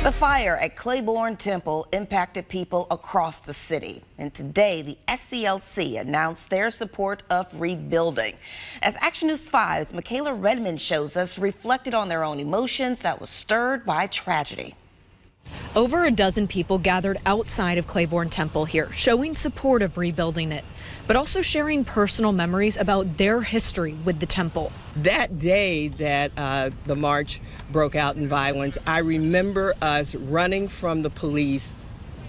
The fire at Clayborn Temple impacted people across the city. And today, the SCLC announced their support of rebuilding. As Action News 5's Michaela Redmond shows us, reflected on their own emotions that was stirred by tragedy. Over a dozen people gathered outside of Clayborn Temple here, showing support of rebuilding it, but also sharing personal memories about their history with the temple. That day that the march broke out in violence, I remember us running from the police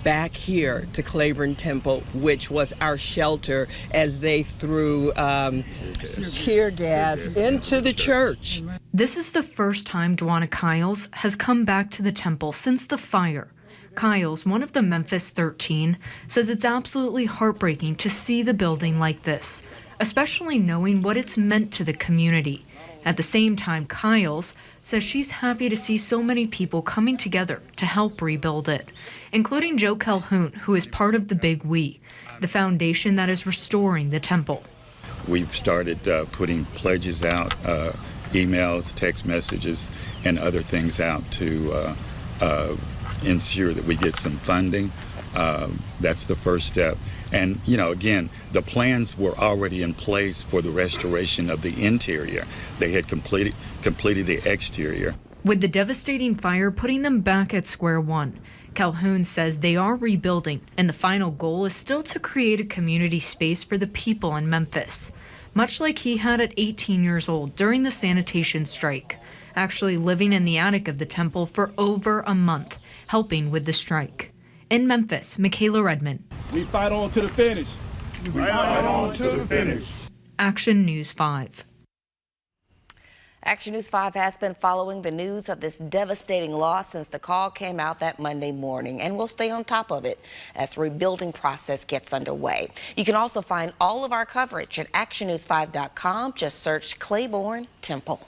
back here to Clayborn Temple, which was our shelter, as they threw tear gas into the church. This is the first time Dwana Kyles has come back to the temple since the fire. Kyles, one of the Memphis 13, says it's absolutely heartbreaking to see the building like this, especially knowing what it's meant to the community. At the same time, Kyles says she's happy to see so many people coming together to help rebuild it, including Joe Calhoun, who is part of the Big We, the foundation that is restoring the temple. We've started putting pledges out, emails, text messages, and other things out to ensure that we get some funding. That's the first step. And, you know, again, the plans were already in place for the restoration of the interior. They had completed the exterior. With the devastating fire putting them back at square one, Calhoun says they are rebuilding, and the final goal is still to create a community space for the people in Memphis, much like he had at 18 years old during the sanitation strike, actually living in the attic of the temple for over a month, helping with the strike. In Memphis, Michaela Redmond. We fight on to the finish. We fight on to the finish. Action News 5. Action News 5 has been following the news of this devastating loss since the call came out that Monday morning, and we'll stay on top of it as the rebuilding process gets underway. You can also find all of our coverage at actionnews5.com. Just search Clayborn Temple.